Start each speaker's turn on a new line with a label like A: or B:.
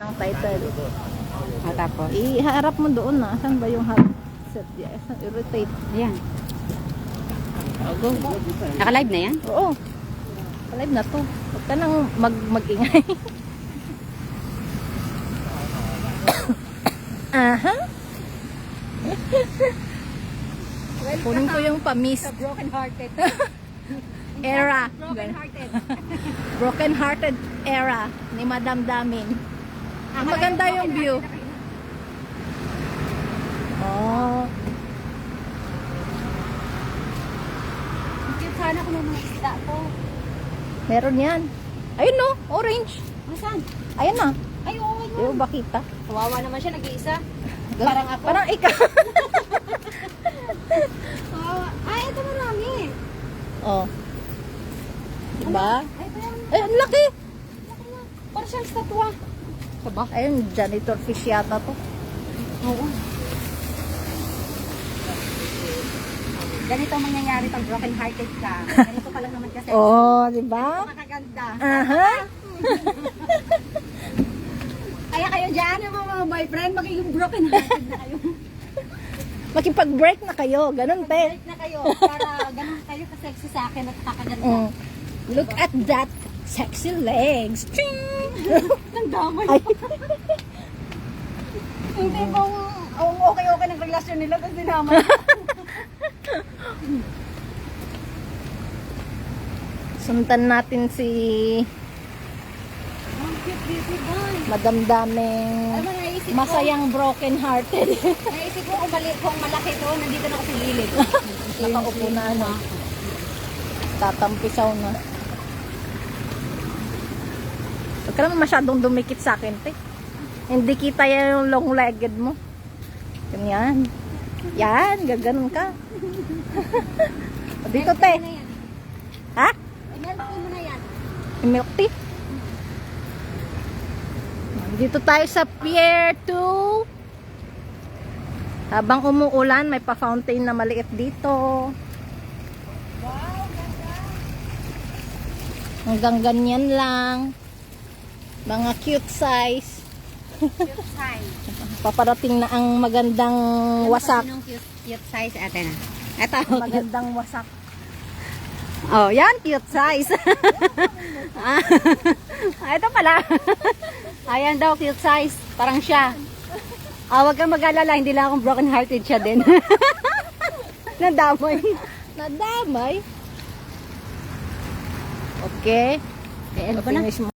A: Ang title.
B: Tapos,
A: Iharap mo doon na. Saan ba yung headset? Irritate.
B: ayan. Naka-live na yan?
A: Oo. Live na to. Huwag ka nang mag-ingay. Aha. Kunin ko yung pamis.
B: Broken hearted.
A: Era.
B: Broken hearted.
A: Broken hearted era ni Madam Damin. Maganda yung view. Oh.
B: Cute sana kung may mga isda to.
A: Meron yan. Ayun no, orange.
B: Nasaan?
A: Ayun na.
B: Ay, oo nga.
A: Di ba kita?
B: Kawawa naman siya, nag-iisa. Parang ako.
A: Parang ikaw.
B: Kawawa. Ay, ito marami.
A: Oh. Diba?
B: Ay, ito yan.
A: Ay, ang laki.
B: Parang siyang statwa. Diba?
A: Ayun, janitor fish yata to.
B: Oo. Ganito ang mangyayari pag broken hearted ka. Ganito ka lang naman kasi.
A: Oh, diba?
B: Makaganda.
A: Aha.
B: Kaya kayo dyan, yung mga boyfriend, magiging broken hearted na kayo.
A: Makipag-break na kayo. Ganun, te.
B: Break na kayo para ganun kayo ka-sexy sa akin at kakaganda.
A: Mm. Look at that sexy legs. Ching!
B: Ang damay.
A: Ay.
B: Hindi bang okay ng relasyon nila tapos dinamay.
A: Sundan natin si
B: Ang cute dito, guys.
A: Madam Daming
B: Alam mo, naisip ko,
A: masayang broken hearted.
B: naisip ko kung malaki to, nandito na ako sa gilid.
A: Nakaupo na ano. Tatampisaw na. Huwag ka naman masyadong dumikit sa akin, te. Hindi kita yan yung long-legged mo. Ganyan. Yan, gaganon ka. Dito, te.
B: Ano yan?
A: Ha?
B: Ay, meron mo na yan.
A: May milk tea. Dito tayo sa Pier 2. Habang umuulan, may pa-fountain na maliit dito.
B: Wow, ganda.
A: Hanggang ganyan lang. Mga cute size.
B: Cute size.
A: Paparating na ang magandang wasak.
B: Anong cute size ate na? Ito.
A: Magandang wasak.
B: Oh, yan, cute size. Ito pala. Ayan daw, cute size. Parang siya. Huwag kang mag-alala, hindi lang akong broken hearted siya din. Nadamay.
A: Nadamay. Okay.
B: Eh, ano ba na?
A: Finish mo.